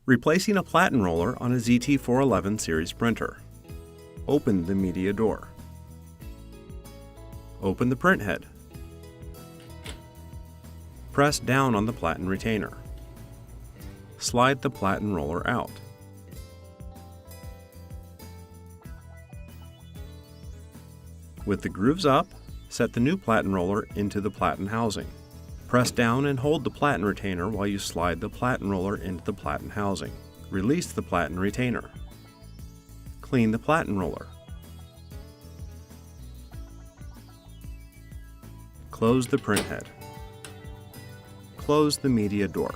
Replacing a Platen roller on a ZT411 series printer. Open the media door. Open the print head. Press down on the Platen retainer. Slide the Platen roller out. With the grooves up, set the new Platen roller into the Platen housing. Press down and hold the Platen retainer while you slide the Platen roller into the Platen housing. Release the Platen retainer. Clean the Platen roller. Close the print head. Close the media door.